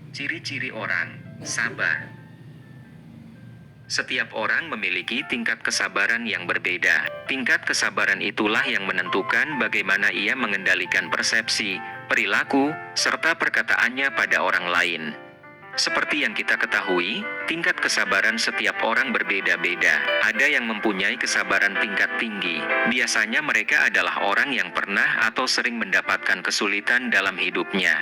Ciri-ciri orang sabar. Setiap orang memiliki tingkat kesabaran yang berbeda. Tingkat kesabaran itulah yang menentukan bagaimana ia mengendalikan persepsi, perilaku, serta perkataannya pada orang lain. Seperti yang kita ketahui, tingkat kesabaran setiap orang berbeda-beda. Ada yang mempunyai kesabaran tingkat tinggi. Biasanya mereka adalah orang yang pernah atau sering mendapatkan kesulitan dalam hidupnya.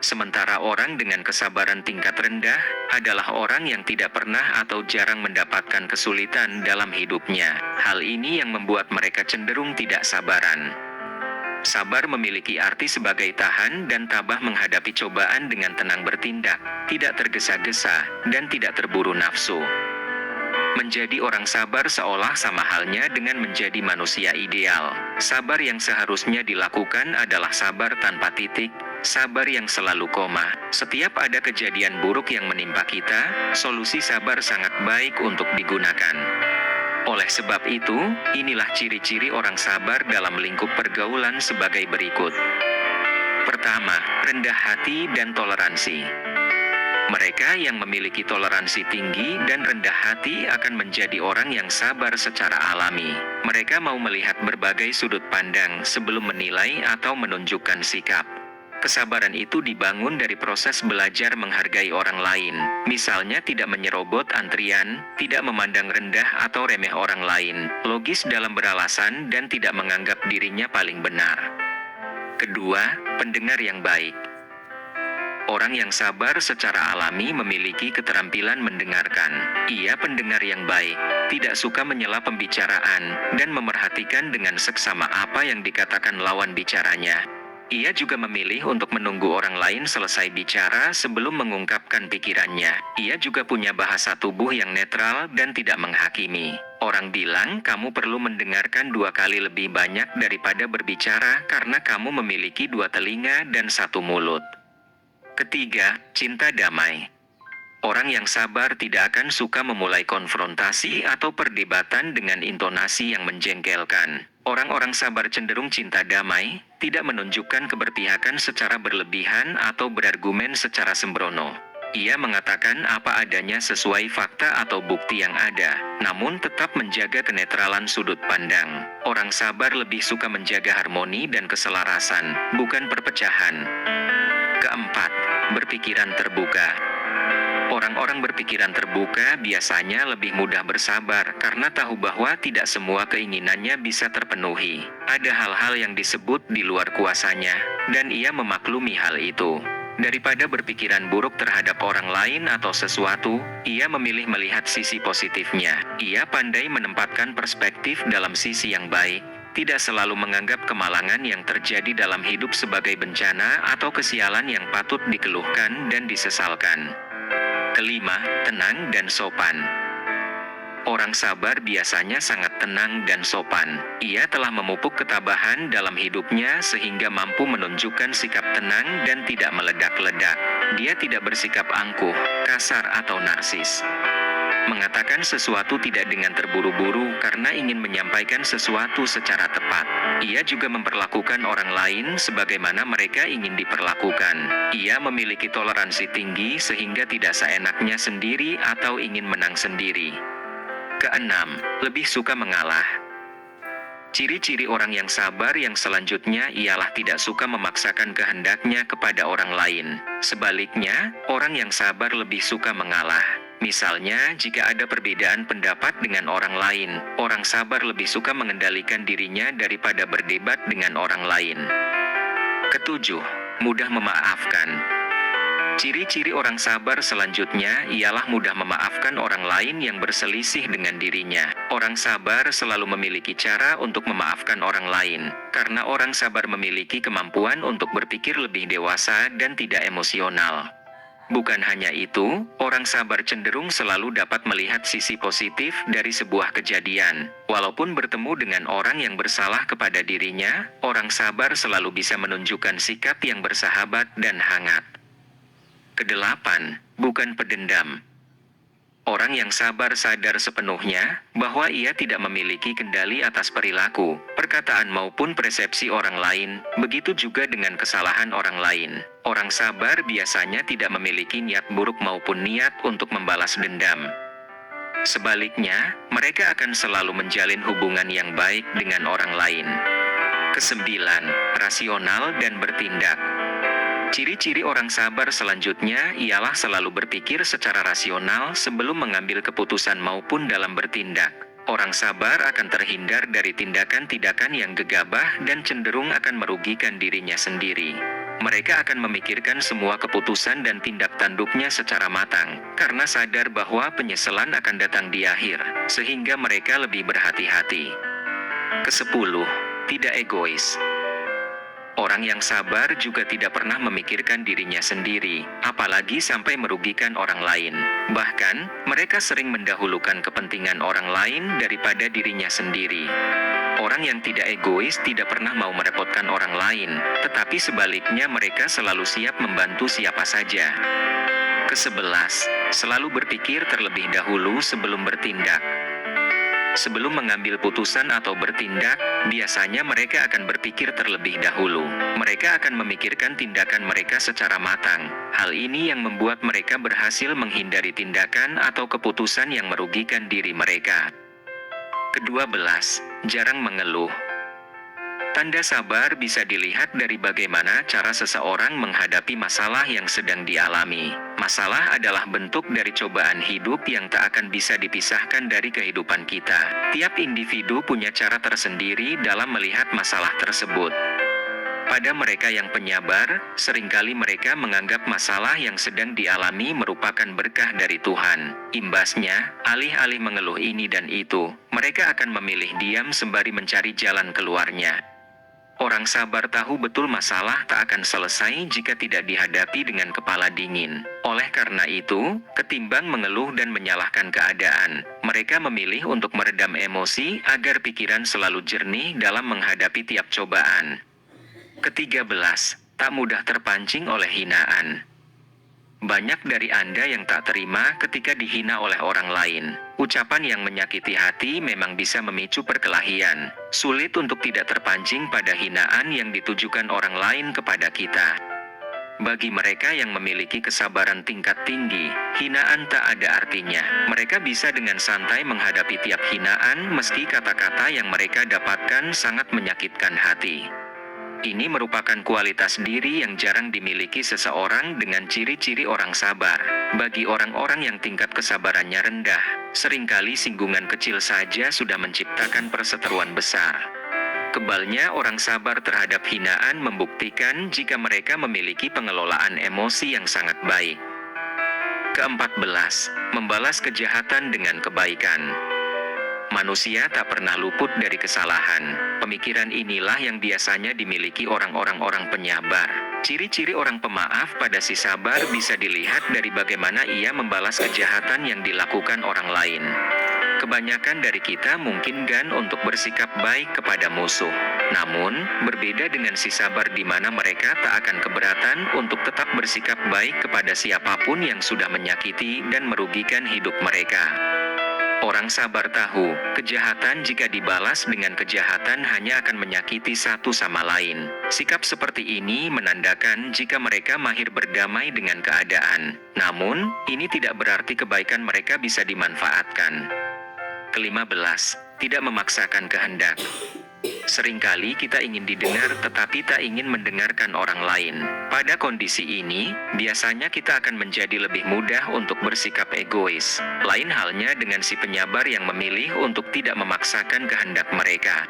Sementara orang dengan kesabaran tingkat rendah adalah orang yang tidak pernah atau jarang mendapatkan kesulitan dalam hidupnya. Hal ini yang membuat mereka cenderung tidak sabaran. Sabar memiliki arti sebagai tahan dan tabah menghadapi cobaan dengan tenang bertindak, tidak tergesa-gesa, dan tidak terburu nafsu. Menjadi orang sabar seolah sama halnya dengan menjadi manusia ideal. Sabar yang seharusnya dilakukan adalah sabar tanpa titik, sabar yang selalu koma. Setiap ada kejadian buruk yang menimpa kita, solusi sabar sangat baik untuk digunakan. Oleh sebab itu, inilah ciri-ciri orang sabar dalam lingkup pergaulan sebagai berikut. Pertama, rendah hati dan toleransi. Mereka yang memiliki toleransi tinggi dan rendah hati akan menjadi orang yang sabar secara alami. Mereka mau melihat berbagai sudut pandang sebelum menilai atau menunjukkan sikap. Kesabaran itu dibangun dari proses belajar menghargai orang lain. Misalnya tidak menyerobot antrian, tidak memandang rendah atau remeh orang lain, logis dalam beralasan dan tidak menganggap dirinya paling benar. Kedua, pendengar yang baik. Orang yang sabar secara alami memiliki keterampilan mendengarkan. Ia pendengar yang baik, tidak suka menyela pembicaraan, dan memerhatikan dengan seksama apa yang dikatakan lawan bicaranya. Ia juga memilih untuk menunggu orang lain selesai bicara sebelum mengungkapkan pikirannya. Ia juga punya bahasa tubuh yang netral dan tidak menghakimi. Orang bilang kamu perlu mendengarkan 2 kali lebih banyak daripada berbicara karena kamu memiliki 2 telinga dan 1 mulut. Ketiga, cinta damai. Orang yang sabar tidak akan suka memulai konfrontasi atau perdebatan dengan intonasi yang menjengkelkan. Orang-orang sabar cenderung cinta damai, tidak menunjukkan keberpihakan secara berlebihan atau berargumen secara sembrono. Ia mengatakan apa adanya sesuai fakta atau bukti yang ada, namun tetap menjaga kenetralan sudut pandang. Orang sabar lebih suka menjaga harmoni dan keselarasan, bukan perpecahan. Keempat, berpikiran terbuka. Orang-orang berpikiran terbuka biasanya lebih mudah bersabar karena tahu bahwa tidak semua keinginannya bisa terpenuhi. Ada hal-hal yang disebut di luar kuasanya, dan ia memaklumi hal itu. Daripada berpikiran buruk terhadap orang lain atau sesuatu, ia memilih melihat sisi positifnya. Ia pandai menempatkan perspektif dalam sisi yang baik, tidak selalu menganggap kemalangan yang terjadi dalam hidup sebagai bencana atau kesialan yang patut dikeluhkan dan disesalkan. Kelima, tenang dan sopan. Orang sabar biasanya sangat tenang dan sopan. Ia telah memupuk ketabahan dalam hidupnya sehingga mampu menunjukkan sikap tenang dan tidak meledak-ledak. Dia tidak bersikap angkuh, kasar atau narsis. Mengatakan sesuatu tidak dengan terburu-buru karena ingin menyampaikan sesuatu secara tepat. Ia juga memperlakukan orang lain sebagaimana mereka ingin diperlakukan. Ia memiliki toleransi tinggi sehingga tidak seenaknya sendiri atau ingin menang sendiri. Keenam, lebih suka mengalah. Ciri-ciri orang yang sabar yang selanjutnya ialah tidak suka memaksakan kehendaknya kepada orang lain. Sebaliknya, orang yang sabar lebih suka mengalah. Misalnya, jika ada perbedaan pendapat dengan orang lain, orang sabar lebih suka mengendalikan dirinya daripada berdebat dengan orang lain. Ketujuh, mudah memaafkan. Ciri-ciri orang sabar selanjutnya ialah mudah memaafkan orang lain yang berselisih dengan dirinya. Orang sabar selalu memiliki cara untuk memaafkan orang lain, karena orang sabar memiliki kemampuan untuk berpikir lebih dewasa dan tidak emosional. Bukan hanya itu, orang sabar cenderung selalu dapat melihat sisi positif dari sebuah kejadian. Walaupun bertemu dengan orang yang bersalah kepada dirinya, orang sabar selalu bisa menunjukkan sikap yang bersahabat dan hangat. Kedelapan, bukan pedendam. Orang yang sabar sadar sepenuhnya bahwa ia tidak memiliki kendali atas perilaku, perkataan maupun persepsi orang lain, begitu juga dengan kesalahan orang lain. Orang sabar biasanya tidak memiliki niat buruk maupun niat untuk membalas dendam. Sebaliknya, mereka akan selalu menjalin hubungan yang baik dengan orang lain. Kesembilan, rasional dan bertindak. Ciri-ciri orang sabar selanjutnya ialah selalu berpikir secara rasional sebelum mengambil keputusan maupun dalam bertindak. Orang sabar akan terhindar dari tindakan-tindakan yang gegabah dan cenderung akan merugikan dirinya sendiri. Mereka akan memikirkan semua keputusan dan tindak tanduknya secara matang, karena sadar bahwa penyesalan akan datang di akhir, sehingga mereka lebih berhati-hati. Kesepuluh, tidak egois. Orang yang sabar juga tidak pernah memikirkan dirinya sendiri, apalagi sampai merugikan orang lain. Bahkan, mereka sering mendahulukan kepentingan orang lain daripada dirinya sendiri. Orang yang tidak egois tidak pernah mau merepotkan orang lain, tetapi sebaliknya mereka selalu siap membantu siapa saja. Kesebelas, selalu berpikir terlebih dahulu sebelum bertindak. Sebelum mengambil putusan atau bertindak, biasanya mereka akan berpikir terlebih dahulu. Mereka akan memikirkan tindakan mereka secara matang. Hal ini yang membuat mereka berhasil menghindari tindakan atau keputusan yang merugikan diri mereka. Kedua belas, jarang mengeluh. Tanda sabar bisa dilihat dari bagaimana cara seseorang menghadapi masalah yang sedang dialami. Masalah adalah bentuk dari cobaan hidup yang tak akan bisa dipisahkan dari kehidupan kita. Tiap individu punya cara tersendiri dalam melihat masalah tersebut. Pada mereka yang penyabar, seringkali mereka menganggap masalah yang sedang dialami merupakan berkah dari Tuhan. Imbasnya, alih-alih mengeluh ini dan itu, mereka akan memilih diam sembari mencari jalan keluarnya. Orang sabar tahu betul masalah tak akan selesai jika tidak dihadapi dengan kepala dingin. Oleh karena itu, ketimbang mengeluh dan menyalahkan keadaan, mereka memilih untuk meredam emosi agar pikiran selalu jernih dalam menghadapi tiap cobaan. Ketiga belas, tak mudah terpancing oleh hinaan. Banyak dari Anda yang tak terima ketika dihina oleh orang lain. Ucapan yang menyakiti hati memang bisa memicu perkelahian. Sulit untuk tidak terpancing pada hinaan yang ditujukan orang lain kepada kita. Bagi mereka yang memiliki kesabaran tingkat tinggi, hinaan tak ada artinya. Mereka bisa dengan santai menghadapi tiap hinaan meski kata-kata yang mereka dapatkan sangat menyakitkan hati. Ini merupakan kualitas diri yang jarang dimiliki seseorang dengan ciri-ciri orang sabar. Bagi orang-orang yang tingkat kesabarannya rendah, seringkali singgungan kecil saja sudah menciptakan perseteruan besar. Kebalnya orang sabar terhadap hinaan membuktikan jika mereka memiliki pengelolaan emosi yang sangat baik. Keempat belas, membalas kejahatan dengan kebaikan. Manusia tak pernah luput dari kesalahan. Pemikiran inilah yang biasanya dimiliki orang-orang penyabar. Ciri-ciri orang pemaaf pada si sabar bisa dilihat dari bagaimana ia membalas kejahatan yang dilakukan orang lain. Kebanyakan dari kita mungkin enggan untuk bersikap baik kepada musuh. Namun, berbeda dengan si sabar di mana mereka tak akan keberatan untuk tetap bersikap baik kepada siapapun yang sudah menyakiti dan merugikan hidup mereka. Orang sabar tahu, kejahatan jika dibalas dengan kejahatan hanya akan menyakiti satu sama lain. Sikap seperti ini menandakan jika mereka mahir berdamai dengan keadaan. Namun, ini tidak berarti kebaikan mereka bisa dimanfaatkan. Kelima belas, tidak memaksakan kehendak. Seringkali kita ingin didengar tetapi tak ingin mendengarkan orang lain. Pada kondisi ini, biasanya kita akan menjadi lebih mudah untuk bersikap egois. Lain halnya dengan si penyabar yang memilih untuk tidak memaksakan kehendak mereka.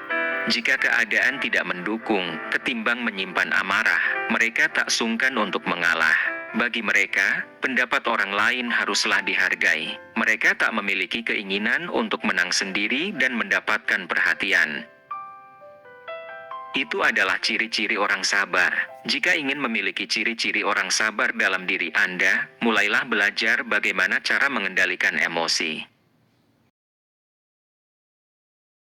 Jika keadaan tidak mendukung, ketimbang menyimpan amarah, mereka tak sungkan untuk mengalah. Bagi mereka, pendapat orang lain haruslah dihargai. Mereka tak memiliki keinginan untuk menang sendiri dan mendapatkan perhatian. Itu adalah ciri-ciri orang sabar. Jika ingin memiliki ciri-ciri orang sabar dalam diri Anda, mulailah belajar bagaimana cara mengendalikan emosi.